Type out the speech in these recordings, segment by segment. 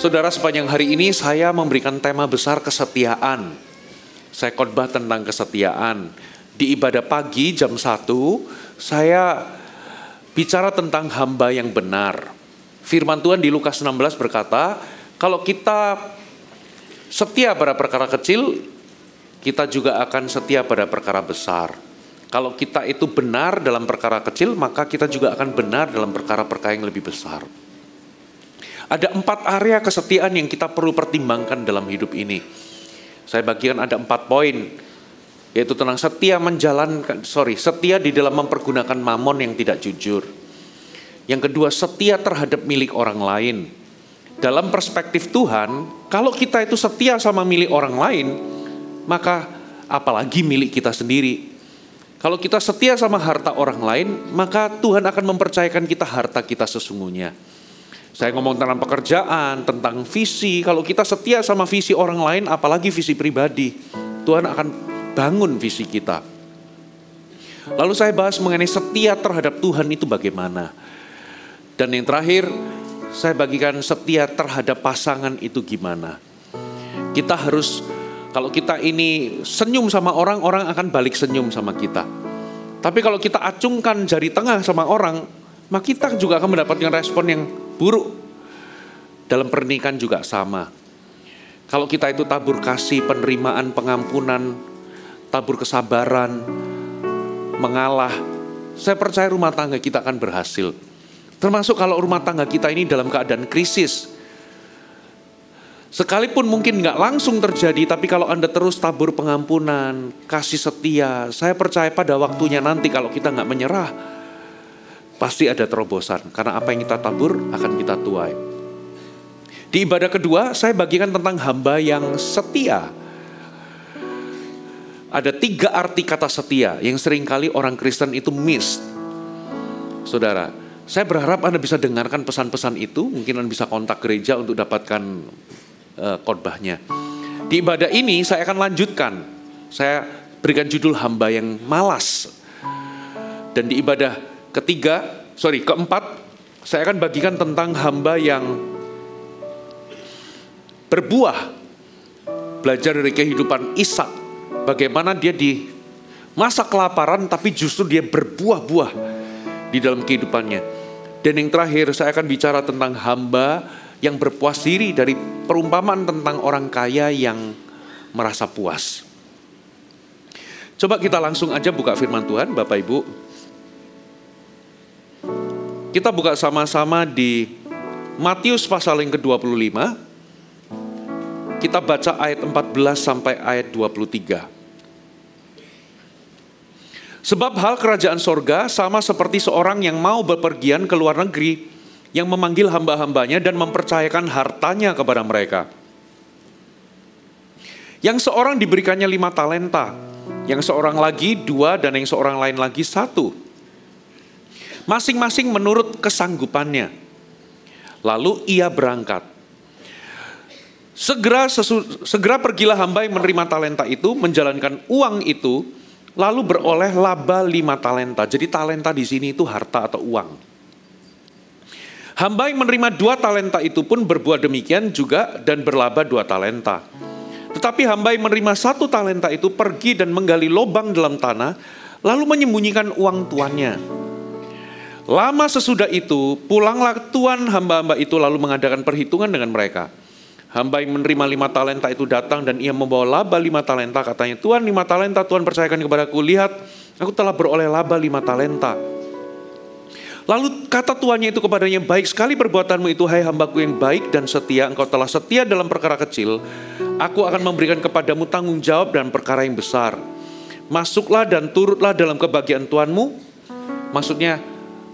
Saudara, sepanjang hari ini saya memberikan tema besar kesetiaan. Saya khotbah tentang kesetiaan. Di ibadah pagi jam 1, saya bicara tentang hamba yang benar. Firman Tuhan di Lukas 16 berkata, kalau kita setia pada perkara kecil, kita juga akan setia pada perkara besar. Kalau kita itu benar dalam perkara kecil, maka kita juga akan benar dalam perkara-perkara yang lebih besar. Ada 4 area kesetiaan yang kita perlu pertimbangkan dalam hidup ini. Saya bagikan ada 4 poin, yaitu tentang setia di dalam mempergunakan mamon yang tidak jujur. Yang kedua, setia terhadap milik orang lain. Dalam perspektif Tuhan, kalau kita itu setia sama milik orang lain, maka apalagi milik kita sendiri. Kalau kita setia sama harta orang lain, maka Tuhan akan mempercayakan kita harta kita sesungguhnya. Saya ngomong tentang pekerjaan, tentang visi. Kalau kita setia sama visi orang lain, apalagi visi pribadi, Tuhan akan bangun visi kita. Lalu saya bahas mengenai setia terhadap Tuhan itu bagaimana. Dan yang terakhir, saya bagikan setia terhadap pasangan itu gimana. Kita harus, kalau kita ini senyum sama orang, orang akan balik senyum sama kita. Tapi kalau kita acungkan jari tengah sama orang, maka kita juga akan mendapatkan respon yang buruk. Dalam pernikahan juga sama. Kalau kita itu tabur kasih, penerimaan, pengampunan, tabur kesabaran, mengalah, saya percaya rumah tangga kita akan berhasil. Termasuk kalau rumah tangga kita ini dalam keadaan krisis. Sekalipun mungkin gak langsung terjadi, tapi kalau Anda terus tabur pengampunan, kasih setia, saya percaya pada waktunya nanti kalau kita gak menyerah, pasti ada terobosan. Karena apa yang kita tabur akan kita tuai. Di ibadah kedua, saya bagikan tentang hamba yang setia. Ada 3 arti kata setia yang seringkali orang Kristen itu miss. Saudara, saya berharap Anda bisa dengarkan pesan-pesan itu. Mungkin Anda bisa kontak gereja untuk dapatkan khotbahnya. Di ibadah ini saya akan lanjutkan. Saya berikan judul hamba yang malas. Dan di ibadah keempat, saya akan bagikan tentang hamba yang berbuah. Belajar dari kehidupan Ishak, bagaimana dia di masa kelaparan tapi justru dia berbuah-buah di dalam kehidupannya. Dan yang terakhir, saya akan bicara tentang hamba yang berpuas diri, dari perumpamaan tentang orang kaya yang merasa puas. Coba kita langsung aja buka firman Tuhan, Bapak Ibu. Kita buka sama-sama di Matius pasal yang ke-25. Kita baca ayat 14 sampai ayat 23. Sebab hal kerajaan sorga sama seperti seorang yang mau bepergian ke luar negeri, yang memanggil hamba-hambanya dan mempercayakan hartanya kepada mereka. Yang seorang diberikannya 5 talenta, yang seorang lagi 2, dan yang seorang lain lagi 1. Masing-masing menurut kesanggupannya. Lalu ia berangkat. Segera pergilah hamba yang menerima talenta itu, menjalankan uang itu, lalu beroleh laba 5 talenta. Jadi talenta di sini itu harta atau uang. Hamba yang menerima 2 talenta itu pun berbuat demikian juga dan berlaba 2 talenta. Tetapi hamba yang menerima 1 talenta itu pergi dan menggali lubang dalam tanah, lalu menyembunyikan uang tuannya. Lama sesudah itu, pulanglah tuan hamba-hamba itu lalu mengadakan perhitungan dengan mereka. Hamba yang menerima 5 talenta itu datang dan ia membawa laba 5 talenta. Katanya, Tuan, 5 talenta Tuhan percayakan kepadaku. Lihat, aku telah beroleh laba 5 talenta. Lalu kata tuannya itu kepadanya, baik sekali perbuatanmu itu, hai hambaku yang baik dan setia. Engkau telah setia dalam perkara kecil, aku akan memberikan kepadamu tanggung jawab dan perkara yang besar. Masuklah dan turutlah dalam kebahagiaan Tuanmu. Maksudnya,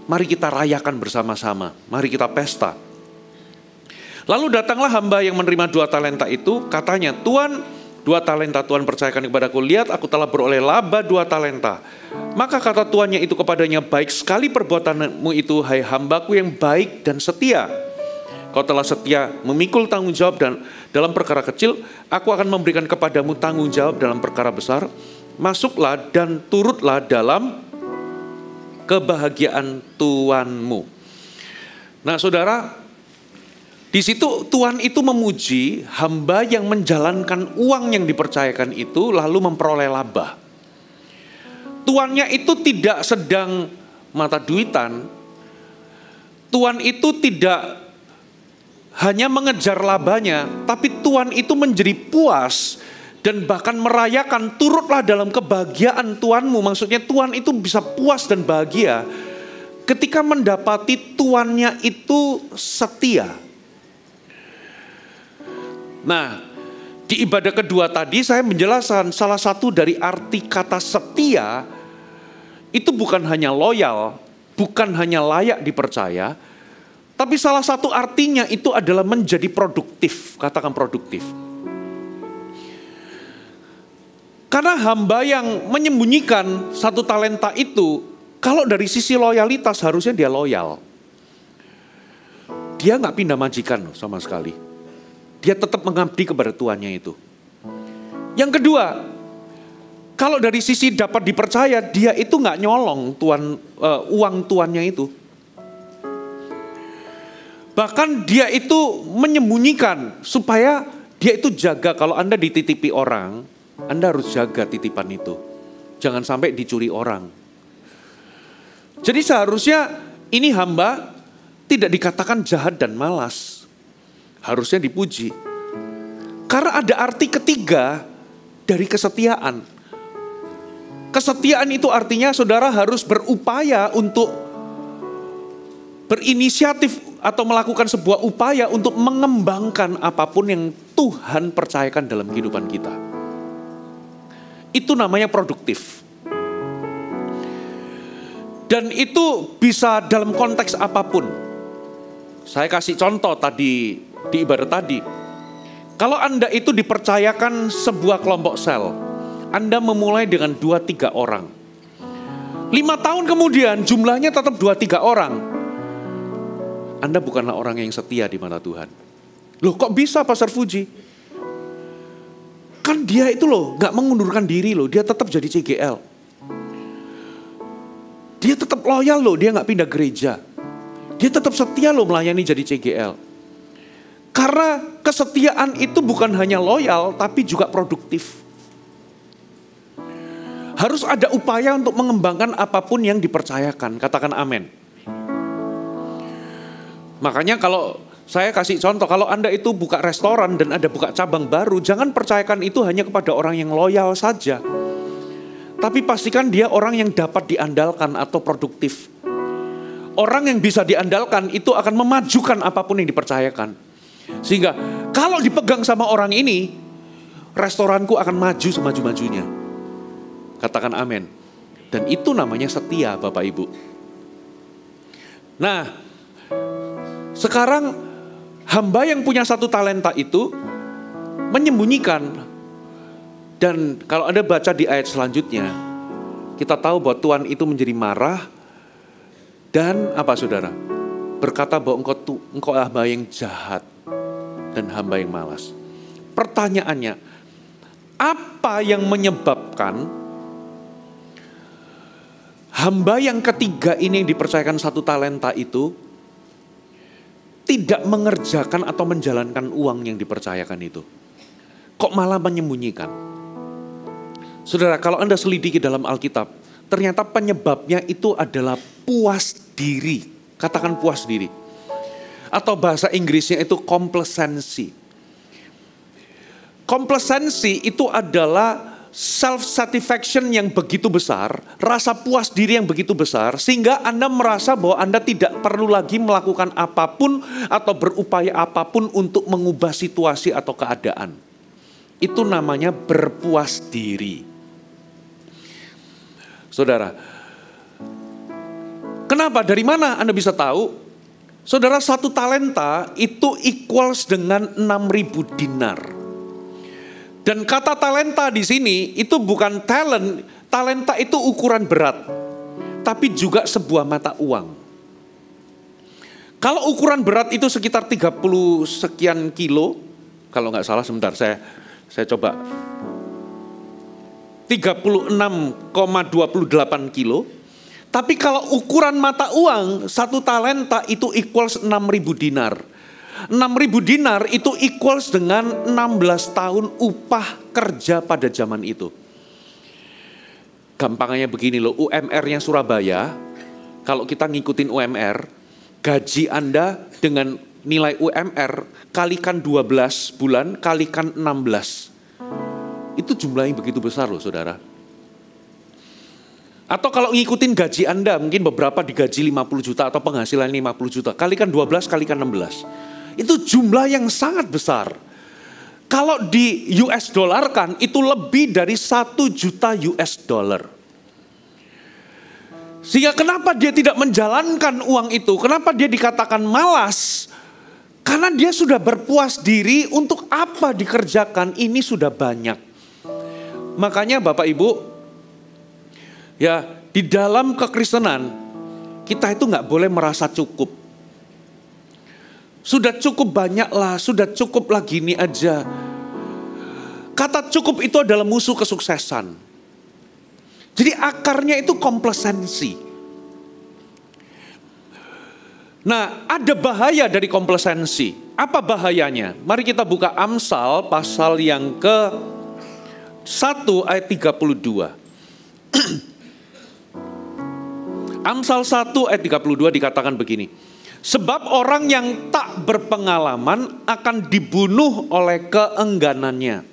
mari kita rayakan bersama-sama, mari kita pesta. Lalu datanglah hamba yang menerima 2 talenta itu, katanya, Tuan, 2 talenta Tuhan percayakan kepadaku. Lihat, aku telah beroleh laba 2 talenta. Maka kata tuannya itu kepadanya, baik sekali perbuatanmu itu, hai hambaku yang baik dan setia. Kau telah setia memikul tanggung jawab dan dalam perkara kecil, aku akan memberikan kepadamu tanggung jawab dalam perkara besar. Masuklah dan turutlah dalam kebahagiaan Tuanmu. Nah saudara, Di situ Tuhan itu memuji hamba yang menjalankan uang yang dipercayakan itu lalu memperoleh laba. Tuannya itu tidak sedang mata duitan. Tuan itu tidak hanya mengejar labanya, tapi Tuan itu menjadi puas dan bahkan merayakan, turutlah dalam kebahagiaan Tuanmu. Maksudnya Tuan itu bisa puas dan bahagia ketika mendapati tuannya itu setia. Nah, di ibadah kedua tadi saya menjelaskan salah satu dari arti kata setia itu bukan hanya loyal, bukan hanya layak dipercaya, tapi salah satu artinya itu adalah menjadi produktif. Katakan produktif. Karena hamba yang menyembunyikan satu talenta itu, kalau dari sisi loyalitas harusnya dia loyal. Dia gak pindah majikan sama sekali. Dia tetap mengabdi kepada tuannya itu. Yang kedua, kalau dari sisi dapat dipercaya, dia itu gak nyolong uang tuannya itu. Bahkan dia itu menyembunyikan supaya dia itu jaga. Kalau Anda dititipi orang, Anda harus jaga titipan itu. Jangan sampai dicuri orang. Jadi seharusnya ini hamba tidak dikatakan jahat dan malas. Harusnya dipuji. Karena ada arti ketiga dari kesetiaan. Kesetiaan itu artinya saudara harus berupaya untuk berinisiatif atau melakukan sebuah upaya untuk mengembangkan apapun yang Tuhan percayakan dalam kehidupan kita. Itu namanya produktif. Dan itu bisa dalam konteks apapun. Saya kasih contoh tadi di ibadah tadi. Kalau Anda itu dipercayakan sebuah kelompok sel, Anda memulai dengan 2-3 orang. 5 tahun kemudian jumlahnya tetap 2-3 orang. Anda bukanlah orang yang setia di mata Tuhan. Loh kok bisa Pastor Fuji? Kan dia itu loh gak mengundurkan diri loh, dia tetap jadi CGL. Dia tetap loyal loh, dia gak pindah gereja. Dia tetap setia loh melayani jadi CGL. Karena kesetiaan itu bukan hanya loyal, tapi juga produktif. Harus ada upaya untuk mengembangkan apapun yang dipercayakan. Katakan amin. Makanya kalau saya kasih contoh, kalau Anda itu buka restoran dan ada buka cabang baru, jangan percayakan itu hanya kepada orang yang loyal saja. Tapi pastikan dia orang yang dapat diandalkan atau produktif. Orang yang bisa diandalkan itu akan memajukan apapun yang dipercayakan. Sehingga kalau dipegang sama orang ini, restoranku akan maju semaju-majunya. Katakan amin. Dan itu namanya setia Bapak Ibu. Nah, sekarang hamba yang punya satu talenta itu menyembunyikan. Dan kalau Anda baca di ayat selanjutnya, kita tahu bahwa Tuhan itu menjadi marah. Dan apa saudara? Berkata bahwa engkau hamba yang jahat dan hamba yang malas. Pertanyaannya, apa yang menyebabkan hamba yang ketiga ini yang dipercayakan satu talenta itu tidak mengerjakan atau menjalankan uang yang dipercayakan itu? Kok malah menyembunyikan? Saudara, kalau Anda selidiki dalam Alkitab, ternyata penyebabnya itu adalah puas diri. Katakan puas diri. Atau bahasa Inggrisnya itu complacency. Complacency itu adalah self-satisfaction yang begitu besar, rasa puas diri yang begitu besar, sehingga Anda merasa bahwa Anda tidak perlu lagi melakukan apapun atau berupaya apapun untuk mengubah situasi atau keadaan. Itu namanya berpuas diri. Saudara, kenapa? Dari mana Anda bisa tahu? Saudara, satu talenta itu equals dengan 6.000 dinar. Dan kata talenta di sini itu bukan talent. Talenta itu ukuran berat. Tapi juga sebuah mata uang. Kalau ukuran berat itu sekitar 30 sekian kilo. Kalau nggak salah sebentar saya coba. 36,28 kilo. Tapi kalau ukuran mata uang, satu talenta itu equals 6.000 dinar. 6.000 dinar itu equals dengan 16 tahun upah kerja pada zaman itu. Gampangnya begini loh, UMR-nya Surabaya, kalau kita ngikutin UMR, gaji Anda dengan nilai UMR kalikan 12 bulan, kalikan 16. Itu jumlahnya begitu besar loh saudara. Atau kalau ngikutin gaji Anda, mungkin beberapa digaji 50 juta atau penghasilan 50 juta. Kalikan 12, kalikan 16. Itu jumlah yang sangat besar. Kalau di US dollar kan, itu lebih dari 1 juta US dollar. Sehingga kenapa dia tidak menjalankan uang itu? Kenapa dia dikatakan malas? Karena dia sudah berpuas diri, untuk apa dikerjakan, ini sudah banyak. Makanya Bapak Ibu, ya, di dalam kekristenan kita itu nggak boleh merasa cukup. Sudah cukup banyaklah, sudah cukuplah gini aja. Kata cukup itu adalah musuh kesuksesan. Jadi akarnya itu komplasensi. Nah, ada bahaya dari komplasensi. Apa bahayanya? Mari kita buka Amsal pasal yang ke-1 ayat 32. Amsal 1 ayat 32 dikatakan begini. Sebab orang yang tak berpengalaman akan dibunuh oleh keengganannya.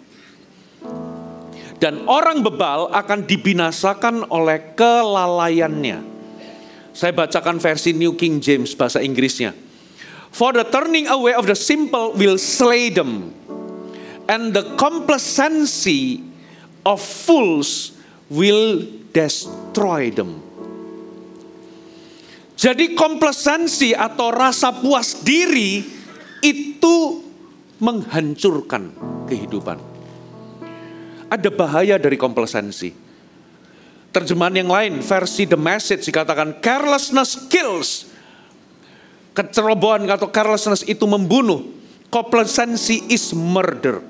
Dan orang bebal akan dibinasakan oleh kelalaiannya. Saya bacakan versi New King James bahasa Inggrisnya. For the turning away of the simple will slay them, and the complacency of fools will destroy them. Jadi komplasensi atau rasa puas diri itu menghancurkan kehidupan. Ada bahaya dari komplasensi. Terjemahan yang lain, versi The Message dikatakan carelessness kills. Kecerobohan atau carelessness itu membunuh. Complacency is murder.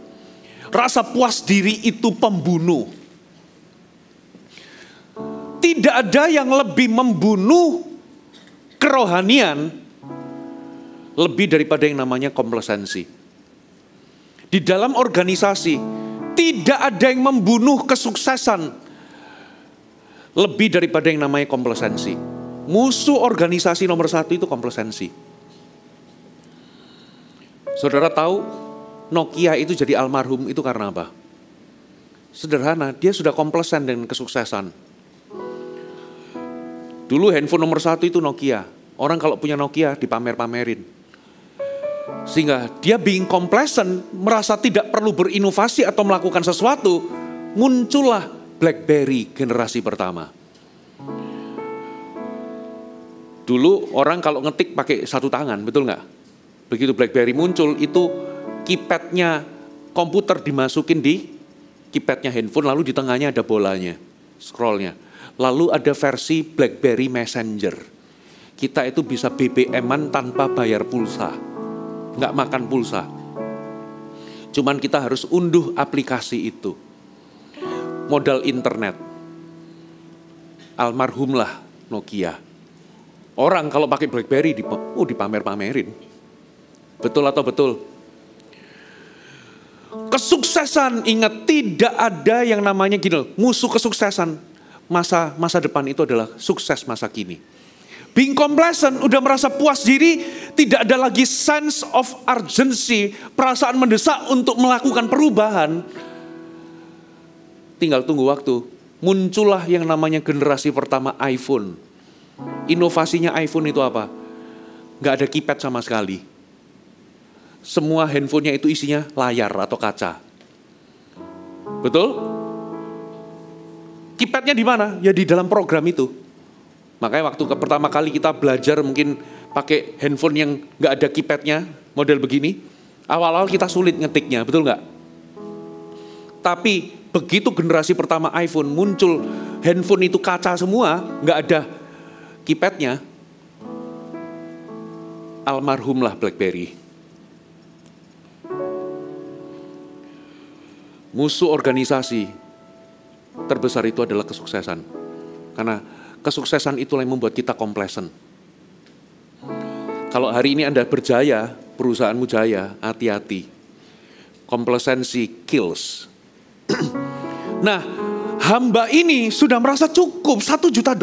Rasa puas diri itu pembunuh. Tidak ada yang lebih membunuh kerohanian lebih daripada yang namanya komplasensi. Di dalam organisasi tidak ada yang membunuh kesuksesan lebih daripada yang namanya komplasensi. Musuh organisasi nomor 1 itu komplasensi. Saudara tahu Nokia itu jadi almarhum itu karena apa? Sederhana, dia sudah komplesen dengan kesuksesan. Dulu handphone nomor 1 itu Nokia. Orang kalau punya Nokia dipamer-pamerin. Sehingga dia being complacent, merasa tidak perlu berinovasi atau melakukan sesuatu. Muncullah BlackBerry generasi pertama. Dulu orang kalau ngetik pakai satu tangan, betul nggak? Begitu BlackBerry muncul, itu keypadnya komputer dimasukin di keypadnya handphone, lalu di tengahnya ada bolanya, scrollnya. Lalu ada versi BlackBerry Messenger. Kita itu bisa BBM-an tanpa bayar pulsa. Nggak makan pulsa. Cuman kita harus unduh aplikasi itu. Modal internet. Almarhumlah Nokia. Orang kalau pakai BlackBerry dipamer-pamerin. Betul atau betul? Kesuksesan, ingat tidak ada yang namanya gini, musuh kesuksesan. Masa depan itu adalah sukses masa kini. Being complacent, udah merasa puas diri, tidak ada lagi sense of urgency, perasaan mendesak untuk melakukan perubahan. Tinggal tunggu waktu. Muncullah yang namanya generasi pertama iPhone. Inovasinya iPhone itu apa? Nggak ada keypad sama sekali. Semua handphonenya itu isinya layar atau kaca. Betul? Keypadnya di mana? Ya di dalam program itu. Makanya waktu pertama kali kita belajar mungkin pakai handphone yang nggak ada keypadnya, model begini. Awal-awal kita sulit ngetiknya, betul nggak? Tapi begitu generasi pertama iPhone muncul, handphone itu kaca semua, nggak ada keypadnya. Almarhumlah BlackBerry. Musuh organisasi terbesar itu adalah kesuksesan. Karena kesuksesan itulah yang membuat kita complacent. Kalau hari ini Anda berjaya, perusahaanmu jaya, hati-hati. Complacency kills. Nah, hamba ini sudah merasa cukup $1 juta.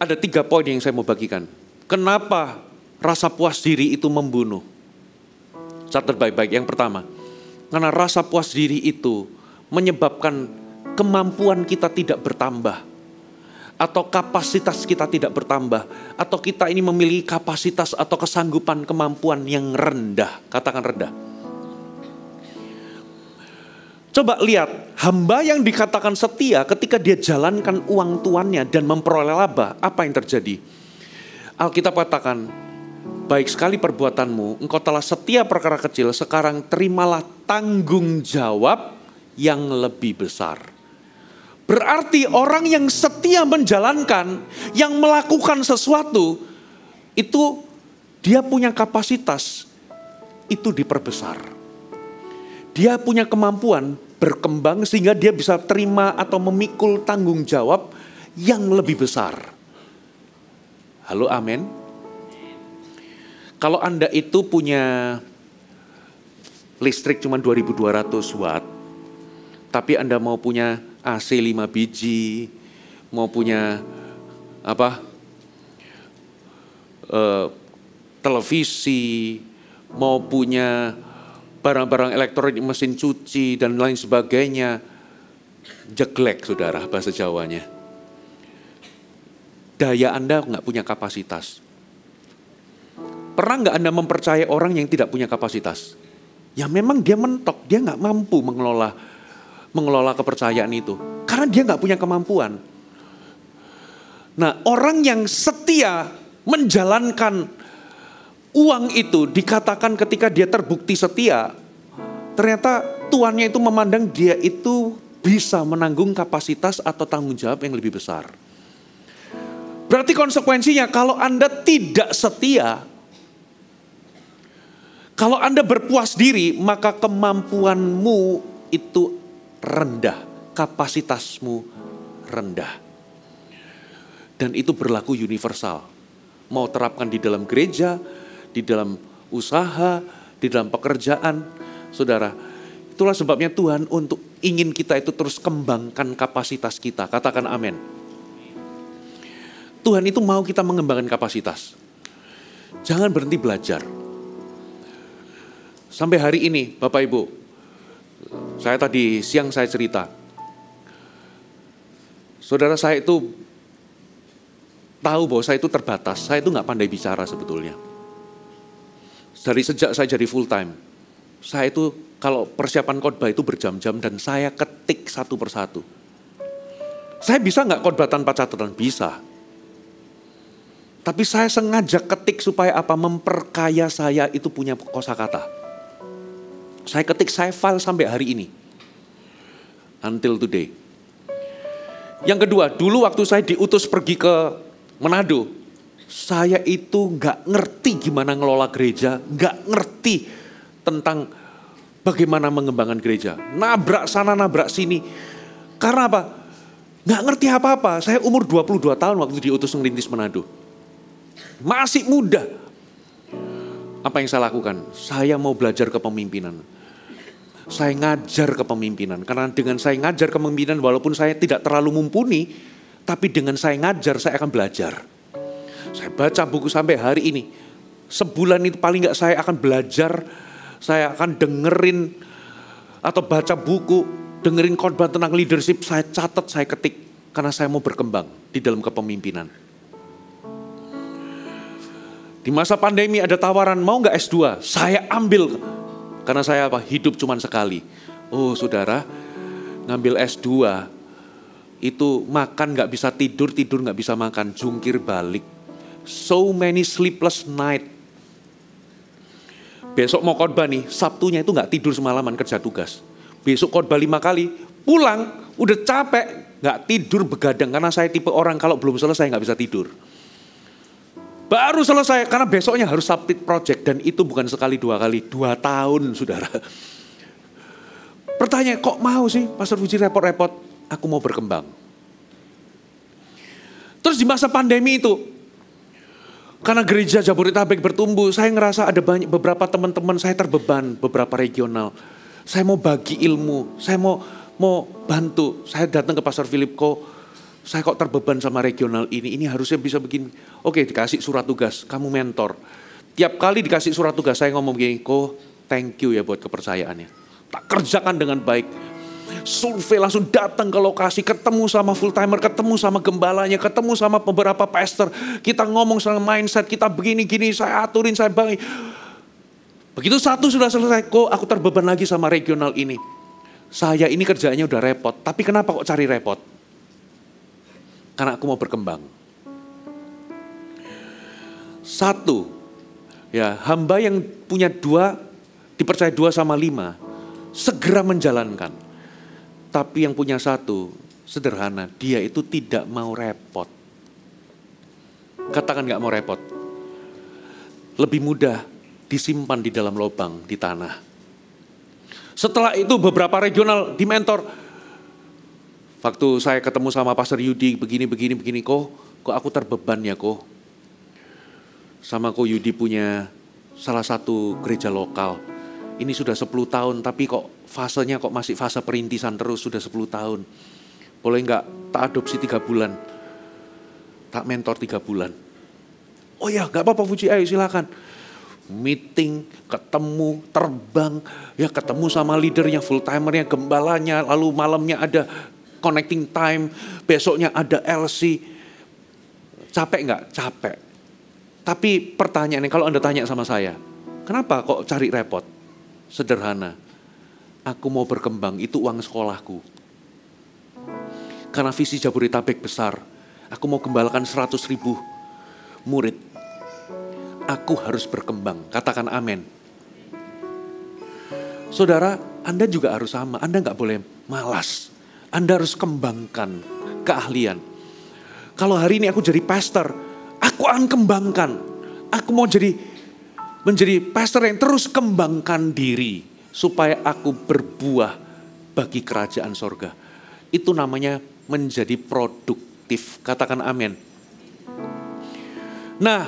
Ada 3 poin yang saya mau bagikan. Kenapa rasa puas diri itu membunuh? Catat baik-baik. Yang pertama, karena rasa puas diri itu menyebabkan kemampuan kita tidak bertambah. Atau kapasitas kita tidak bertambah. Atau kita ini memiliki kapasitas atau kesanggupan kemampuan yang rendah. Katakan rendah. Coba lihat, hamba yang dikatakan setia ketika dia jalankan uang tuannya dan memperoleh laba, apa yang terjadi? Alkitab katakan, baik sekali perbuatanmu, engkau telah setia perkara kecil, sekarang terimalah tanggung jawab yang lebih besar. Berarti orang yang setia menjalankan, yang melakukan sesuatu, itu dia punya kapasitas, itu diperbesar. Dia punya kemampuan berkembang sehingga dia bisa terima atau memikul tanggung jawab yang lebih besar. Halo, amin. Kalau Anda itu punya listrik cuma 2.200 watt, tapi Anda mau punya AC 5 biji, mau punya televisi, mau punya barang-barang elektronik, mesin cuci dan lain sebagainya, jeglek saudara bahasa Jawanya. Daya Anda nggak punya kapasitas. Pernah nggak Anda mempercayai orang yang tidak punya kapasitas? Ya memang dia mentok, dia nggak mampu mengelola kepercayaan itu. Karena dia nggak punya kemampuan. Nah, orang yang setia menjalankan uang itu dikatakan ketika dia terbukti setia, ternyata tuannya itu memandang dia itu bisa menanggung kapasitas atau tanggung jawab yang lebih besar. Berarti konsekuensinya kalau Anda tidak setia, kalau Anda berpuas diri, maka kemampuanmu itu rendah, kapasitasmu rendah. Dan itu berlaku universal. Mau terapkan di dalam gereja, di dalam usaha, di dalam pekerjaan. Saudara, itulah sebabnya Tuhan untuk ingin kita itu terus kembangkan kapasitas kita. Katakan amin. Tuhan itu mau kita mengembangkan kapasitas. Jangan berhenti belajar. Sampai hari ini, Bapak Ibu, saya tadi siang saya cerita, saudara saya itu tahu bahwa saya itu terbatas, saya itu nggak pandai bicara sebetulnya. Dari sejak saya jadi full time, saya itu kalau persiapan khotbah itu berjam-jam dan saya ketik satu persatu. Saya bisa nggak khotbah tanpa catatan? Bisa. Tapi saya sengaja ketik supaya apa? Memperkaya saya itu punya kosakata. Saya ketik, saya file sampai hari ini. Until today. Yang kedua, dulu waktu saya diutus pergi ke Manado, saya itu gak ngerti gimana ngelola gereja, gak ngerti tentang bagaimana mengembangkan gereja. Nabrak sana, nabrak sini. Karena apa? Gak ngerti apa-apa. Saya umur 22 tahun waktu diutus ngerintis Manado. Masih muda. Apa yang saya lakukan? Saya mau belajar kepemimpinan. Saya ngajar kepemimpinan. Karena dengan saya ngajar kepemimpinan, walaupun saya tidak terlalu mumpuni, tapi dengan saya ngajar, saya akan belajar. Saya baca buku sampai hari ini. Sebulan itu paling nggak saya akan belajar, saya akan dengerin atau baca buku, dengerin khotbah tentang leadership, saya catat, saya ketik. Karena saya mau berkembang di dalam kepemimpinan. Di masa pandemi ada tawaran, mau nggak S2? Saya ambil, karena saya hidup cuma sekali. Oh saudara, ngambil S2, itu makan nggak bisa tidur, tidur nggak bisa makan, jungkir balik. So many sleepless night. Besok mau khotbah nih, Sabtunya itu nggak tidur semalaman kerja tugas. Besok khotbah 5 kali, pulang udah capek, nggak tidur begadang. Karena saya tipe orang kalau belum selesai nggak bisa tidur. Baru selesai, karena besoknya harus submit project. Dan itu bukan sekali 2 kali, 2 tahun saudara. Pertanyaan, kok mau sih Pastor Puji repot-repot? Aku mau berkembang. Terus di masa pandemi itu, Karena gereja Jabodetabek bertumbuh, saya ngerasa ada beberapa teman-teman saya terbeban, beberapa regional. Saya mau bagi ilmu, saya mau bantu. Saya datang ke Pastor Filipko, saya kok terbeban sama regional ini harusnya bisa begini. Oke, dikasih surat tugas, kamu mentor. Tiap kali dikasih surat tugas, saya ngomong begini, thank you ya buat kepercayaannya. Tak kerjakan dengan baik. Survei langsung datang ke lokasi, ketemu sama full timer, ketemu sama gembalanya, ketemu sama beberapa pastor. Kita ngomong soal mindset, kita begini-gini, saya aturin, saya bangi. Begitu satu sudah selesai, aku terbeban lagi sama regional ini. Saya ini kerjaannya udah repot, tapi kenapa kok cari repot? Karena aku mau berkembang. Satu, ya hamba yang punya 2, dipercaya 2 sama 5, segera menjalankan. Tapi yang punya 1, sederhana, dia itu tidak mau repot. Katakan gak mau repot. Lebih mudah disimpan di dalam lubang, di tanah. Setelah itu beberapa regional di mentor. Waktu saya ketemu sama Pastor Yudi, begini, kok aku terbeban ya kok. Sama kok Yudi punya salah satu gereja lokal. Ini sudah 10 tahun, tapi kok fasenya kok masih fase perintisan terus, sudah 10 tahun. Boleh enggak tak adopsi 3 bulan? Tak mentor 3 bulan. Oh ya, enggak apa-apa Fuji, ayo silakan. Meeting, ketemu, terbang, ya ketemu sama leadernya, full timernya, gembalanya, lalu malamnya ada connecting time, besoknya ada LC. Capek enggak? Capek. Tapi pertanyaannya, kalau Anda tanya sama saya, kenapa kok cari repot? Sederhana, aku mau berkembang, itu uang sekolahku. Karena visi Jabodetabek besar, aku mau gembalakan 100.000 murid. Aku harus berkembang, katakan amin. Saudara, Anda juga harus sama, Anda gak boleh malas. Anda harus kembangkan keahlian. Kalau hari ini aku jadi pastor, aku akan kembangkan. Aku mau menjadi pastor yang terus kembangkan diri supaya aku berbuah bagi kerajaan sorga. Itu namanya menjadi produktif. Katakan amin. Nah,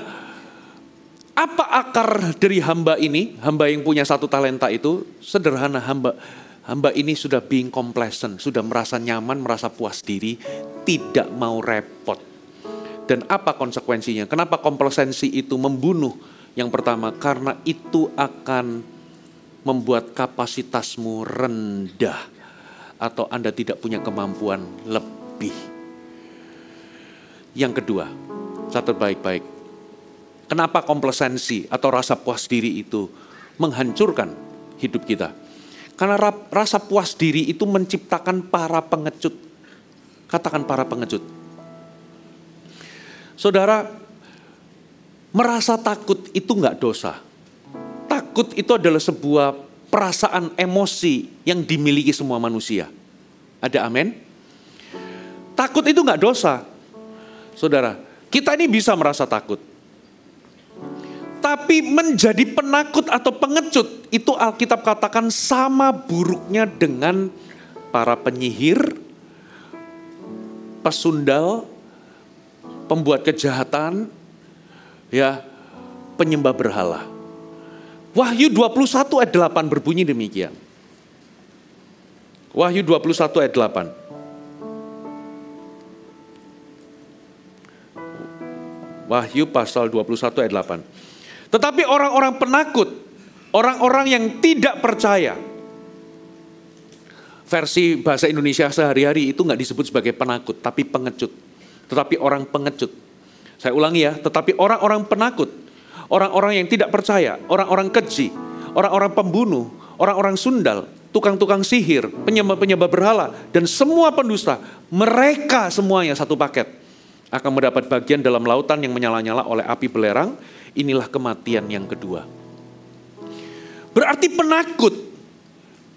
apa akar dari hamba ini? Hamba yang punya 1 talenta itu sederhana. Hamba ini sudah being complacent, sudah merasa nyaman, merasa puas diri, tidak mau repot. Dan apa konsekuensinya? Kenapa komplasensi itu membunuh? Yang pertama, karena itu akan membuat kapasitasmu rendah. Atau Anda tidak punya kemampuan lebih. Yang kedua, catat baik-baik. Kenapa komplasensi atau rasa puas diri itu menghancurkan hidup kita? Karena rasa puas diri itu menciptakan para pengecut. Katakan para pengecut. Saudara, merasa takut itu enggak dosa. Takut itu adalah sebuah perasaan emosi yang dimiliki semua manusia. Ada amin? Takut itu enggak dosa. Saudara, kita ini bisa merasa takut. Tapi menjadi penakut atau pengecut, itu Alkitab katakan sama buruknya dengan para penyihir, pesundal, pembuat kejahatan, ya, penyembah berhala. Wahyu 21 ayat 8 berbunyi demikian. Wahyu 21 ayat 8. Wahyu pasal 21 ayat 8. Tetapi orang-orang penakut, orang-orang yang tidak percaya. Versi bahasa Indonesia sehari-hari itu enggak disebut sebagai penakut, tapi pengecut. Tetapi orang pengecut. Saya ulangi ya, tetapi orang-orang penakut, orang-orang yang tidak percaya, orang-orang keji, orang-orang pembunuh, orang-orang sundal, tukang-tukang sihir, penyembah-penyembah berhala, dan semua pendusta, mereka semuanya satu paket akan mendapat bagian dalam lautan yang menyala-nyala oleh api belerang. Inilah kematian yang kedua. Berarti penakut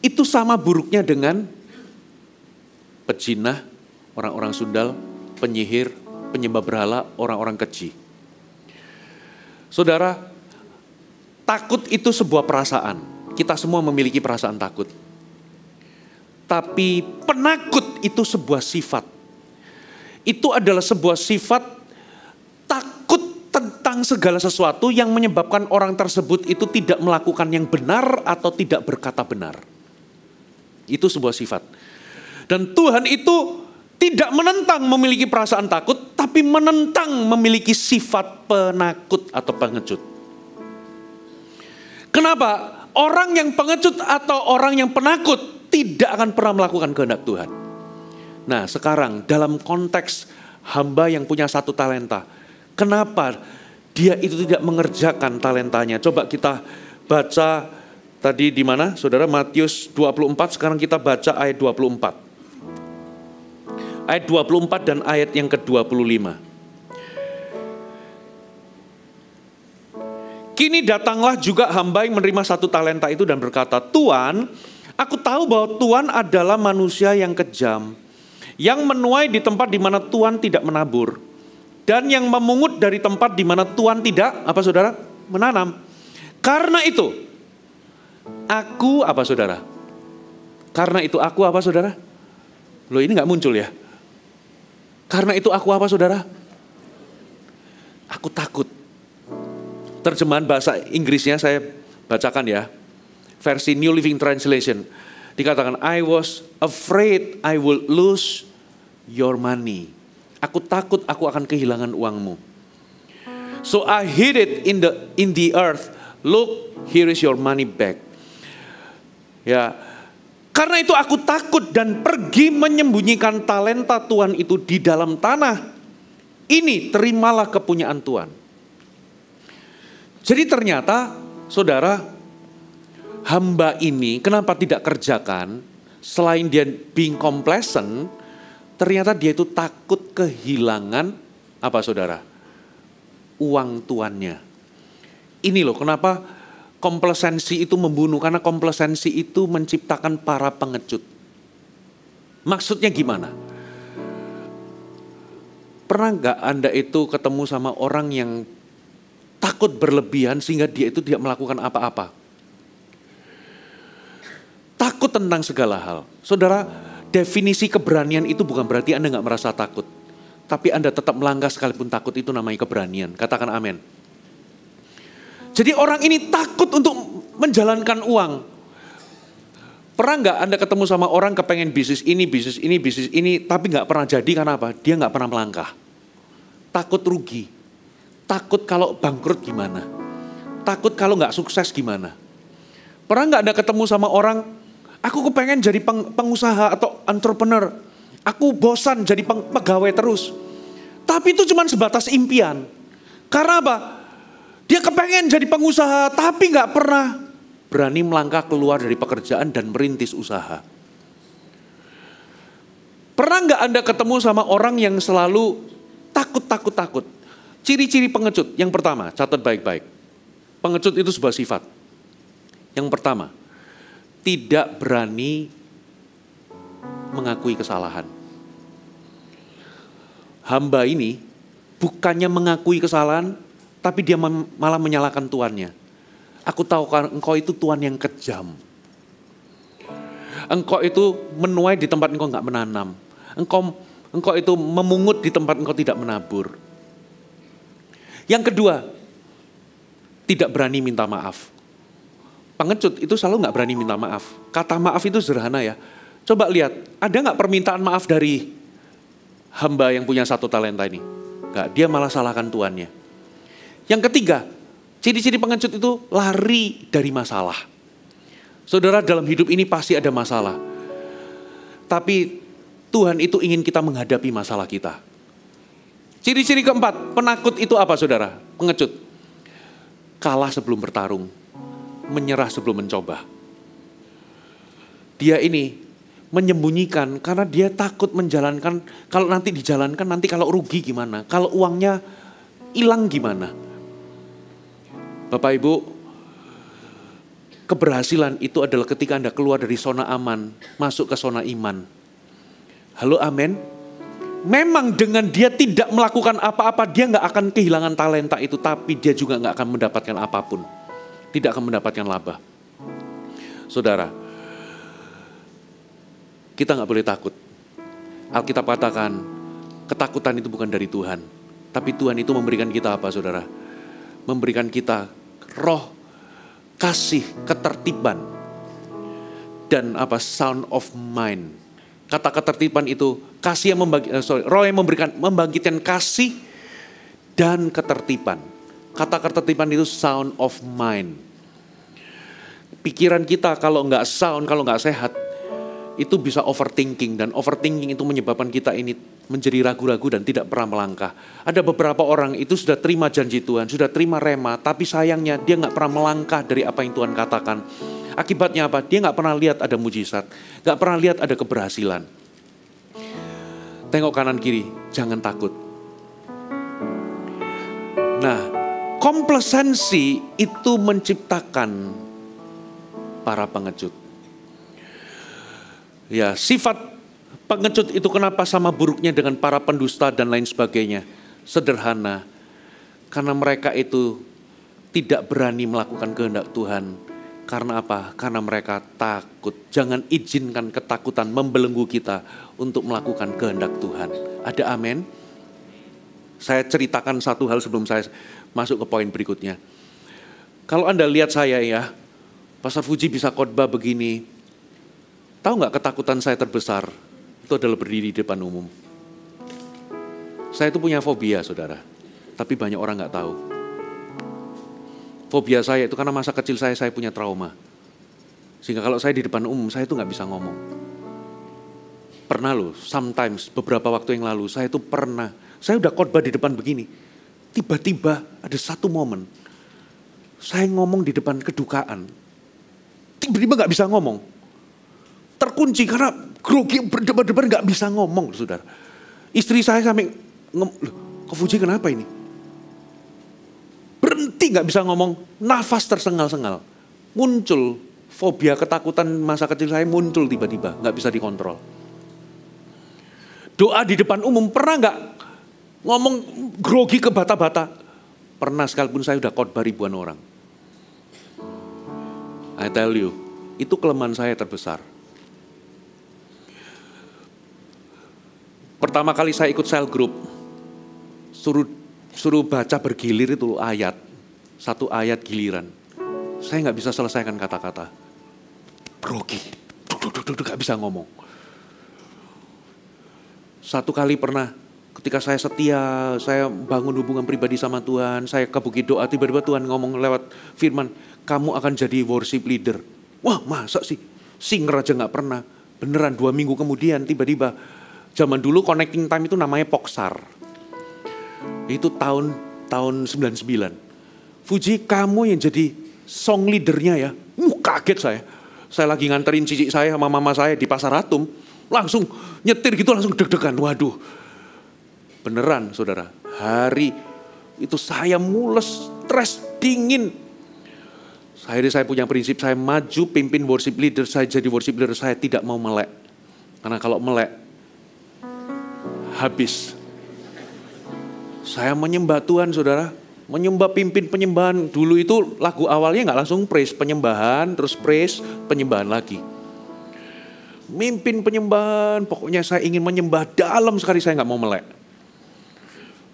itu sama buruknya dengan pejinah, orang-orang sundal, penyihir, penyembah berhala, orang-orang keji. Saudara, takut itu sebuah perasaan. Kita semua memiliki perasaan takut. Tapi penakut itu sebuah sifat. Itu adalah sebuah sifat takut tentang segala sesuatu yang menyebabkan orang tersebut itu tidak melakukan yang benar atau tidak berkata benar. Itu sebuah sifat. Dan Tuhan itu tidak menentang memiliki perasaan takut, tapi menentang memiliki sifat penakut atau pengecut. Kenapa? Orang yang pengecut atau orang yang penakut tidak akan pernah melakukan kehendak Tuhan. Nah, sekarang dalam konteks hamba yang punya 1 talenta, kenapa dia itu tidak mengerjakan talentanya? Coba kita baca tadi di mana, saudara? Matius 24, sekarang kita baca ayat 24. Ayat 24 dan ayat yang ke-25. Kini datanglah juga hamba yang menerima 1 talenta itu dan berkata, Tuan, aku tahu bahwa Tuan adalah manusia yang kejam, yang menuai di tempat di mana Tuan tidak menabur, dan yang memungut dari tempat di mana Tuan tidak, apa saudara? Menanam. Karena itu, aku apa saudara? Karena itu aku apa saudara? Loh, ini gak muncul ya? Karena itu aku apa saudara? Aku takut. Terjemahan bahasa Inggrisnya saya bacakan ya. Versi New Living Translation. Dikatakan, I was afraid I will lose your money. Aku takut aku akan kehilangan uangmu. So I hid it in the earth. Look, here is your money back. Ya, karena itu aku takut dan pergi menyembunyikan talenta Tuhan itu di dalam tanah. Ini terimalah kepunyaan Tuhan. Jadi ternyata, saudara, hamba ini kenapa tidak kerjakan, selain dia being complacent, ternyata dia itu takut kehilangan, apa saudara? Uang tuannya. Ini loh kenapa komplasensi itu membunuh, karena komplasensi itu menciptakan para pengecut. Maksudnya gimana? Pernah nggak Anda itu ketemu sama orang yang takut berlebihan sehingga dia itu tidak melakukan apa-apa? Takut tentang segala hal. Saudara, definisi keberanian itu bukan berarti Anda nggak merasa takut. Tapi Anda tetap melangkah sekalipun takut, itu namanya keberanian. Katakan amin. Jadi orang ini takut untuk menjalankan uang. Pernah nggak Anda ketemu sama orang kepengen bisnis ini, tapi nggak pernah jadi karena apa? Dia nggak pernah melangkah. Takut rugi. Takut kalau bangkrut gimana? Takut kalau nggak sukses gimana? Pernah nggak Anda ketemu sama orang, aku kepengen jadi pengusaha atau entrepreneur. Aku bosan jadi pegawai terus. Tapi itu cuma sebatas impian. Karena apa? Dia kepengen jadi pengusaha, tapi nggak pernah berani melangkah keluar dari pekerjaan dan merintis usaha. Pernah nggak Anda ketemu sama orang yang selalu takut? Ciri-ciri pengecut, yang pertama, catat baik-baik. Pengecut itu sebuah sifat. Yang pertama, tidak berani mengakui kesalahan. Hamba ini bukannya mengakui kesalahan, tapi dia malah menyalahkan tuannya. Aku tahu engkau itu tuan yang kejam. Engkau itu menuai di tempat engkau nggak menanam. Engkau itu memungut di tempat engkau tidak menabur. Yang kedua, tidak berani minta maaf. Pengecut itu selalu nggak berani minta maaf. Kata maaf itu sederhana ya. Coba lihat, ada nggak permintaan maaf dari hamba yang punya 1 talenta ini? Nggak, dia malah salahkan tuannya. Yang ketiga, ciri-ciri pengecut itu lari dari masalah. Saudara, dalam hidup ini pasti ada masalah. Tapi Tuhan itu ingin kita menghadapi masalah kita. Ciri-ciri keempat, penakut itu apa saudara? Pengecut. Kalah sebelum bertarung, menyerah sebelum mencoba. Dia ini menyembunyikan karena dia takut menjalankan, kalau nanti dijalankan, nanti kalau rugi gimana? Kalau uangnya hilang gimana? Bapak Ibu, keberhasilan itu adalah ketika Anda keluar dari zona aman, masuk ke zona iman. Halo, amin. Memang dengan dia tidak melakukan apa-apa, dia nggak akan kehilangan talenta itu, tapi dia juga nggak akan mendapatkan apapun. Tidak akan mendapatkan laba. Saudara, kita nggak boleh takut. Alkitab katakan, ketakutan itu bukan dari Tuhan. Tapi Tuhan itu memberikan kita apa saudara? memberikan kita roh kasih, ketertiban, dan sound of mind. Kata ketertiban itu kasih yang roh yang membangkitkan kasih dan ketertiban. Kata ketertiban itu sound of mind. Pikiran kita kalau nggak sound, kalau nggak sehat, itu bisa overthinking, dan overthinking itu menyebabkan kita ini menjadi ragu-ragu dan tidak pernah melangkah. Ada beberapa orang itu sudah terima janji Tuhan, sudah terima rema, tapi sayangnya dia nggak pernah melangkah dari apa yang Tuhan katakan. Akibatnya apa? Dia nggak pernah lihat ada mujizat, nggak pernah lihat ada keberhasilan. Tengok kanan kiri, jangan takut. Nah, komplasensi itu menciptakan para pengecut. Ya, sifat pengecut itu kenapa sama buruknya dengan para pendusta dan lain sebagainya? Sederhana, karena mereka itu tidak berani melakukan kehendak Tuhan. Karena apa? Karena mereka takut. Jangan izinkan ketakutan membelenggu kita untuk melakukan kehendak Tuhan. Ada amin? Saya ceritakan satu hal sebelum saya masuk ke poin berikutnya. Kalau Anda lihat saya ya, Pastor Fuji bisa khotbah begini. Tahu nggak ketakutan saya terbesar? Itu adalah berdiri di depan umum. Saya itu punya fobia, saudara. Tapi banyak orang nggak tahu. Fobia saya itu karena masa kecil saya punya trauma. Sehingga kalau saya di depan umum, saya itu nggak bisa ngomong. Pernah loh, sometimes beberapa waktu yang lalu, saya itu pernah. Saya udah khotbah di depan begini. Tiba-tiba ada satu momen. Saya ngomong di depan kedukaan. Tiba-tiba nggak bisa ngomong. Terkunci karena grogi berdebar-debar nggak bisa ngomong, saudara. Istri saya sampai Kak Fuji kenapa ini? Berhenti nggak bisa ngomong, nafas tersengal-sengal. Muncul fobia ketakutan masa kecil saya muncul tiba-tiba, nggak bisa dikontrol. Doa di depan umum pernah nggak ngomong grogi ke bata-bata? Pernah, sekalipun saya udah khotbah ribuan orang. I tell you, itu kelemahan saya terbesar. Pertama kali saya ikut cell group, suruh baca bergilir itu ayat, satu ayat giliran. Saya nggak bisa selesaikan kata-kata, grogi, nggak bisa ngomong. Satu kali pernah, ketika saya setia, saya bangun hubungan pribadi sama Tuhan, saya ke bukit doa, tiba-tiba Tuhan ngomong lewat firman, kamu akan jadi worship leader. Wah, masa sih? Singer aja nggak pernah. Beneran 2 minggu kemudian tiba-tiba. Zaman dulu connecting time itu namanya Poksar. Itu tahun 99. Fuji, kamu yang jadi song leadernya ya. Kaget saya. Saya lagi nganterin cici saya sama mama saya di Pasar Atum. Langsung nyetir gitu, langsung deg-degan. Waduh. Beneran, saudara. Hari itu saya mules, stres, dingin. Akhirnya saya punya prinsip, saya maju pimpin worship leader. Saya jadi worship leader, saya tidak mau melek. Karena kalau melek, habis. Saya menyembah Tuhan, saudara. Menyembah, pimpin penyembahan. Dulu itu lagu awalnya nggak langsung praise, penyembahan, terus praise, penyembahan lagi. Mimpin penyembahan, pokoknya saya ingin menyembah dalam sekali, saya nggak mau melek.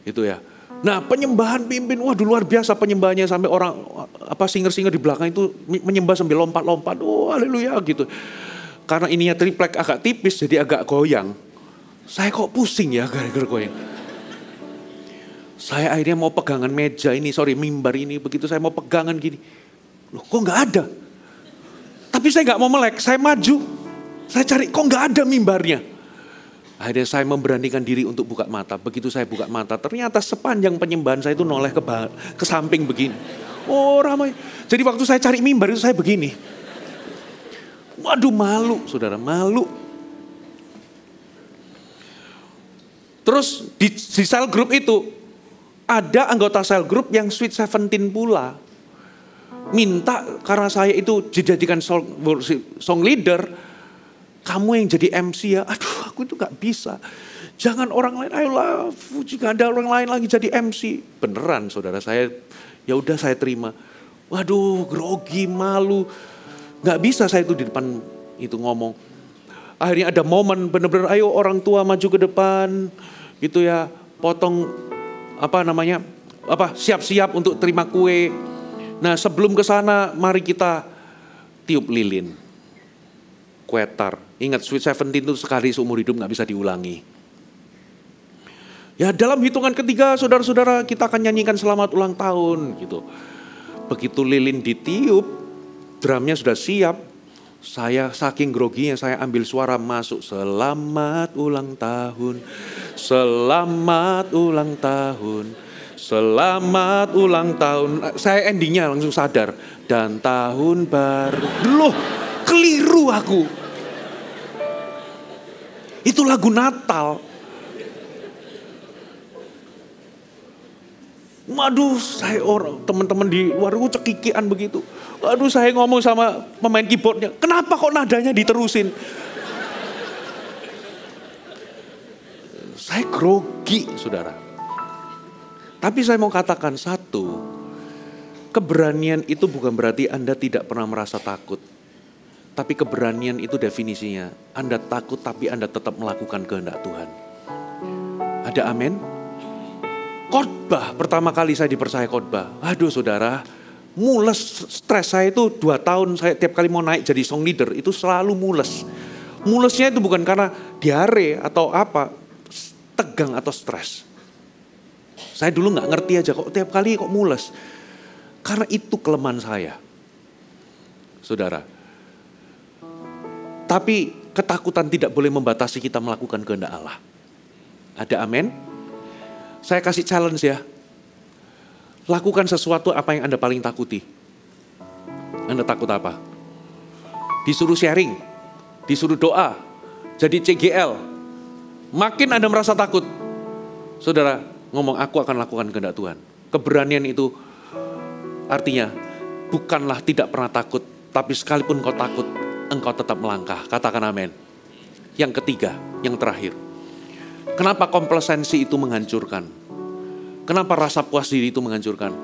Itu ya. Nah, penyembahan pimpin, waduh luar biasa penyembahannya, sampai orang singer-singer di belakang itu menyembah sambil lompat-lompat. Oh, haleluya gitu. Karena ininya triplek agak tipis, jadi agak goyang. Saya kok pusing ya gara-gara goyang. Saya akhirnya mau pegangan meja ini, mimbar ini, begitu saya mau pegangan gini. Loh kok nggak ada? Tapi saya nggak mau melek, saya maju. Saya cari, kok nggak ada mimbarnya? Akhirnya saya memberanikan diri untuk buka mata. Begitu saya buka mata, ternyata sepanjang penyembahan saya itu noleh ke samping begini. Oh ramai. Jadi waktu saya cari mimbar itu saya begini. Waduh malu, saudara, malu. Terus di sel group itu, ada anggota sel group yang Sweet 17 pula. Minta karena saya itu dijadikan song leader, kamu yang jadi MC ya. Aduh aku itu gak bisa. Jangan orang lain, ayolah Fuji, gak ada orang lain lagi jadi MC. Beneran saudara, saya ya udah saya terima. Waduh grogi, malu. Gak bisa saya itu di depan itu ngomong. Akhirnya ada momen bener-bener ayo orang tua maju ke depan. Gitu ya, potong siap-siap untuk terima kue. Nah, sebelum ke sana mari kita tiup lilin. Kuetar. Ingat Sweet 17 itu sekali seumur hidup gak bisa diulangi. Ya dalam hitungan ketiga saudara-saudara kita akan nyanyikan selamat ulang tahun gitu. Begitu lilin ditiup, drumnya sudah siap. Saya saking groginya saya ambil suara masuk. Selamat ulang tahun, selamat ulang tahun, selamat ulang tahun. Saya endingnya langsung sadar. Dan tahun baru. Loh, keliru aku. Itu lagu Natal. Waduh, teman-teman di luar itu cekikian begitu. Waduh, saya ngomong sama pemain keyboardnya, kenapa kok nadanya diterusin? Saya grogi, saudara. Tapi saya mau katakan satu, keberanian itu bukan berarti Anda tidak pernah merasa takut. Tapi keberanian itu definisinya, Anda takut tapi Anda tetap melakukan kehendak Tuhan. Ada amin? Khotbah, pertama kali saya dipercaya khotbah. Aduh saudara, mules, stres saya itu 2 tahun, saya tiap kali mau naik jadi song leader, itu selalu mules. Mulesnya itu bukan karena diare atau apa, tegang atau stres. Saya dulu gak ngerti aja kok tiap kali kok mules. Karena itu kelemahan saya. Saudara. Tapi ketakutan tidak boleh membatasi kita melakukan kehendak Allah. Ada amin? Saya kasih challenge ya. Lakukan sesuatu apa yang Anda paling takuti. Anda takut apa? Disuruh sharing, disuruh doa, jadi CGL. Makin Anda merasa takut. Saudara, ngomong aku akan lakukan kehendak Tuhan. Keberanian itu artinya bukanlah tidak pernah takut, tapi sekalipun kau takut, engkau tetap melangkah. Katakan amin. Yang ketiga, yang terakhir. Kenapa komplasensi itu menghancurkan? Kenapa rasa puas diri itu menghancurkan?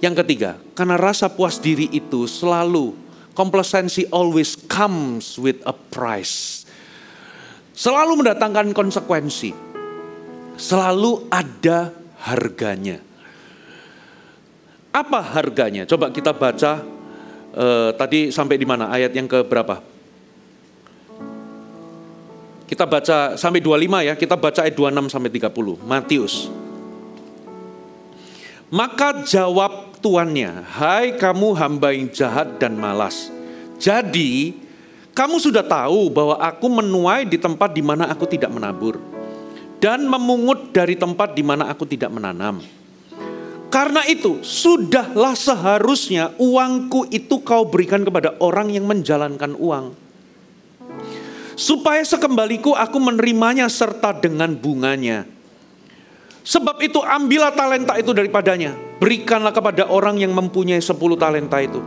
Yang ketiga, karena rasa puas diri itu selalu, komplasensi always comes with a price. Selalu mendatangkan konsekuensi. Selalu ada harganya. Apa harganya? Coba kita baca tadi sampai di mana? Ayat yang ke berapa? Kita baca sampai 25 ya, kita baca ayat 26 sampai 30. Matius. Maka jawab tuannya, hai kamu hamba yang jahat dan malas. Jadi, kamu sudah tahu bahwa aku menuai di tempat di mana aku tidak menabur. Dan memungut dari tempat di mana aku tidak menanam. Karena itu, sudahlah seharusnya uangku itu kau berikan kepada orang yang menjalankan uang. Supaya sekembaliku aku menerimanya serta dengan bunganya. Sebab itu ambillah talenta itu daripadanya. Berikanlah kepada orang yang mempunyai 10 talenta itu.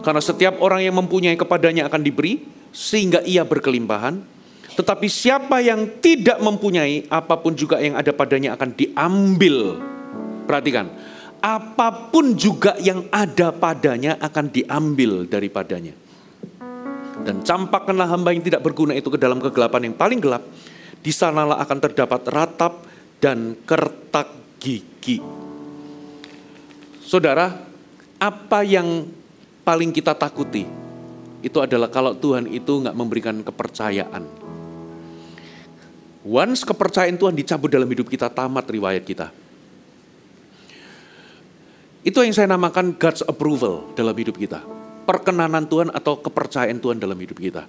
Karena setiap orang yang mempunyai kepadanya akan diberi. Sehingga ia berkelimpahan. Tetapi siapa yang tidak mempunyai, apapun juga yang ada padanya akan diambil. Perhatikan. Apapun juga yang ada padanya akan diambil daripadanya. Dan campakkanlah hamba yang tidak berguna itu ke dalam kegelapan yang paling gelap. Di sanalah akan terdapat ratap dan kertak gigi. Saudara, apa yang paling kita takuti? Itu adalah kalau Tuhan itu gak memberikan kepercayaan. Once kepercayaan Tuhan dicabut dalam hidup kita, tamat riwayat kita. Itu yang saya namakan God's approval dalam hidup kita. Perkenanan Tuhan atau kepercayaan Tuhan dalam hidup kita.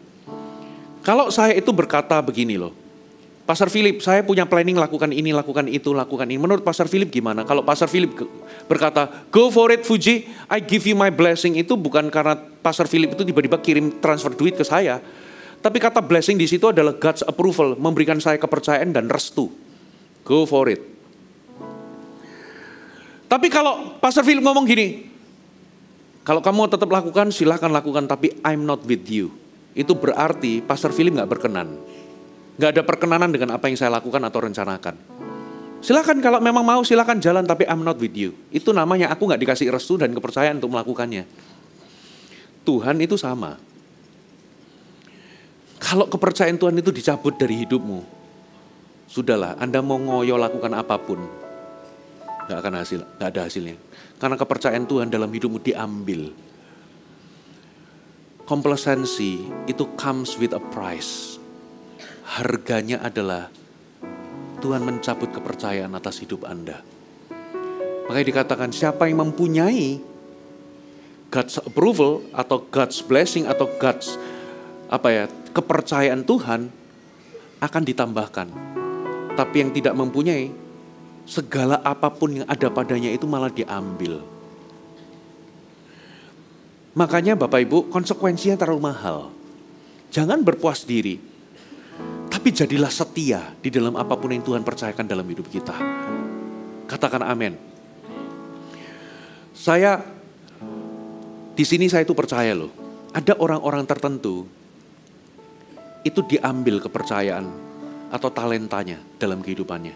Kalau saya itu berkata begini loh, Pastor Philip, saya punya planning lakukan ini, lakukan itu, lakukan ini. Menurut Pastor Philip gimana? Kalau Pastor Philip berkata, go for it Fuji, I give you my blessing. Itu bukan karena Pastor Philip itu tiba-tiba kirim transfer duit ke saya. Tapi kata blessing di situ adalah God's approval, memberikan saya kepercayaan dan restu. Go for it. Tapi kalau Pastor Philip ngomong gini, kalau kamu tetap lakukan, silahkan lakukan, tapi I'm not with you. Itu berarti Pastor Philip gak berkenan. Gak ada perkenanan dengan apa yang saya lakukan atau rencanakan. Silahkan kalau memang mau, silahkan jalan, tapi I'm not with you. Itu namanya aku gak dikasih restu dan kepercayaan untuk melakukannya. Tuhan itu sama. Kalau kepercayaan Tuhan itu dicabut dari hidupmu, sudahlah, Anda mau ngoyo lakukan apapun. Nggak ada hasilnya. Karena kepercayaan Tuhan dalam hidupmu diambil. Complacency itu comes with a price. Harganya adalah Tuhan mencabut kepercayaan atas hidup Anda. Makanya dikatakan siapa yang mempunyai God's approval atau God's blessing atau God's kepercayaan Tuhan akan ditambahkan. Tapi yang tidak mempunyai, segala apapun yang ada padanya itu malah diambil. Makanya Bapak Ibu, konsekuensinya terlalu mahal. Jangan berpuas diri, tapi jadilah setia di dalam apapun yang Tuhan percayakan dalam hidup kita. Katakan amin. Di sini saya itu percaya loh, ada orang-orang tertentu itu diambil kepercayaan atau talentanya dalam kehidupannya.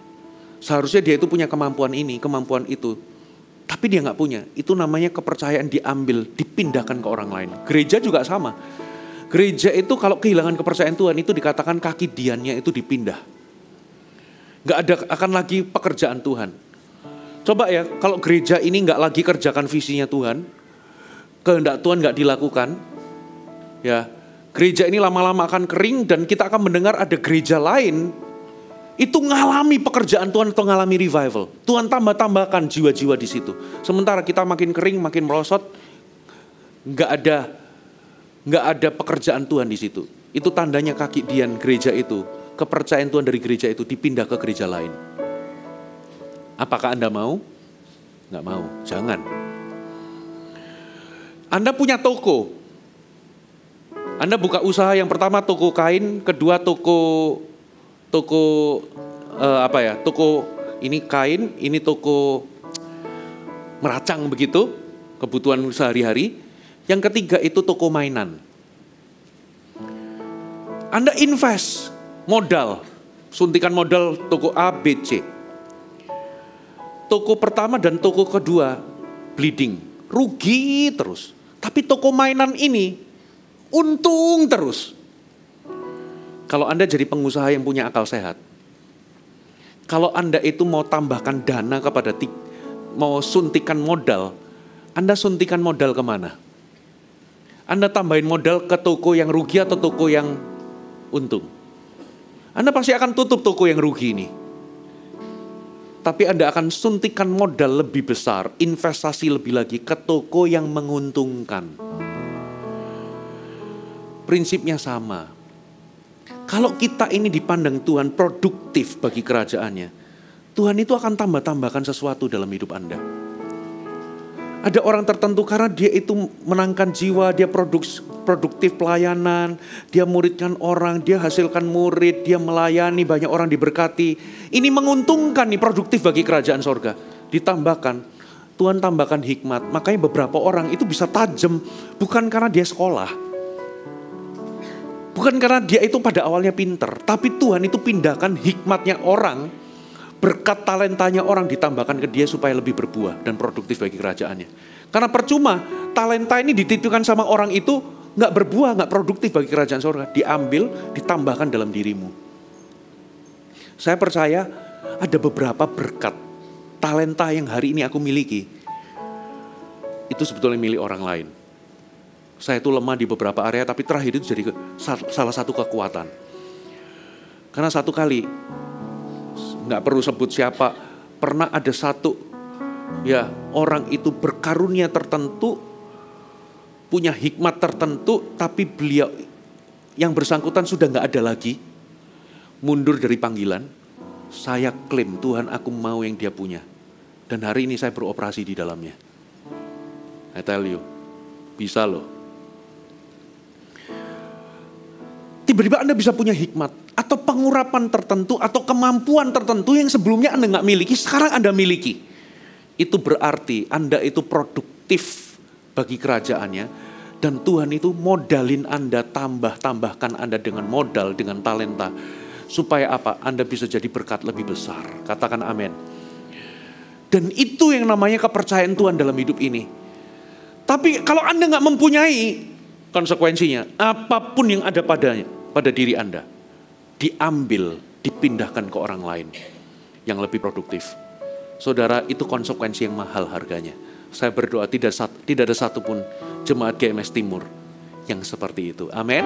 Seharusnya dia itu punya kemampuan ini, kemampuan itu, tapi dia nggak punya. Itu namanya kepercayaan diambil, dipindahkan ke orang lain. Gereja juga sama. Gereja itu kalau kehilangan kepercayaan Tuhan itu dikatakan kaki diannya itu dipindah. Nggak ada akan lagi pekerjaan Tuhan. Coba ya, kalau gereja ini nggak lagi kerjakan visinya Tuhan, kehendak Tuhan nggak dilakukan, ya gereja ini lama-lama akan kering dan kita akan mendengar ada gereja lain itu ngalami pekerjaan Tuhan atau ngalami revival. Tuhan tambahkan jiwa-jiwa di situ. Sementara kita makin kering, makin merosot, nggak ada pekerjaan Tuhan di situ. Itu tandanya kaki dian gereja itu, kepercayaan Tuhan dari gereja itu dipindah ke gereja lain. Apakah Anda mau? Nggak mau, jangan. Anda punya toko. Anda buka usaha yang pertama toko kain, kedua toko ini kain, ini toko meracang begitu, kebutuhan sehari-hari. Yang ketiga itu toko mainan. Anda invest modal, suntikan modal toko A, B, C. Toko pertama dan toko kedua bleeding, rugi terus. Tapi toko mainan ini untung terus. Kalau Anda jadi pengusaha yang punya akal sehat, kalau Anda itu mau tambahkan dana mau suntikan modal, Anda suntikan modal kemana? Anda tambahin modal ke toko yang rugi atau toko yang untung? Anda pasti akan tutup toko yang rugi ini. Tapi Anda akan suntikan modal lebih besar, investasi lebih lagi ke toko yang menguntungkan. Prinsipnya sama. Kalau kita ini dipandang Tuhan produktif bagi kerajaannya, Tuhan itu akan tambahkan sesuatu dalam hidup Anda. Ada orang tertentu karena dia itu menangkan jiwa, dia produktif pelayanan, dia muridkan orang, dia hasilkan murid, dia melayani, banyak orang diberkati. Ini menguntungkan nih, produktif bagi kerajaan sorga. Ditambahkan, Tuhan tambahkan hikmat. Makanya beberapa orang itu bisa tajam, bukan karena dia sekolah. Bukan karena dia itu pada awalnya pinter, tapi Tuhan itu pindahkan hikmatnya orang, berkat talentanya orang ditambahkan ke dia supaya lebih berbuah dan produktif bagi kerajaannya. Karena percuma talenta ini dititipkan sama orang itu nggak berbuah, nggak produktif bagi kerajaan surga. Diambil, ditambahkan dalam dirimu. Saya percaya ada beberapa berkat talenta yang hari ini aku miliki, itu sebetulnya milik orang lain. Saya itu lemah di beberapa area, tapi terakhir itu jadi salah satu kekuatan. Karena satu kali, nggak perlu sebut siapa, pernah ada satu orang itu berkarunia tertentu, punya hikmat tertentu, tapi beliau yang bersangkutan sudah nggak ada lagi, mundur dari panggilan. Saya klaim Tuhan, aku mau yang dia punya, dan hari ini saya beroperasi di dalamnya. I tell you, bisa loh. Tiba-tiba Anda bisa punya hikmat atau pengurapan tertentu atau kemampuan tertentu yang sebelumnya Anda nggak miliki, sekarang Anda miliki. Itu berarti Anda itu produktif bagi kerajaannya dan Tuhan itu modalin Anda, tambahkan Anda dengan modal, dengan talenta. Supaya apa? Anda bisa jadi berkat lebih besar. Katakan amin. Dan itu yang namanya kepercayaan Tuhan dalam hidup ini. Tapi kalau Anda nggak mempunyai, konsekuensinya apapun yang ada pada diri Anda diambil, dipindahkan ke orang lain yang lebih produktif. Saudara, itu konsekuensi yang mahal harganya. Saya berdoa tidak ada satupun jemaat GMS Timur yang seperti itu. Amin.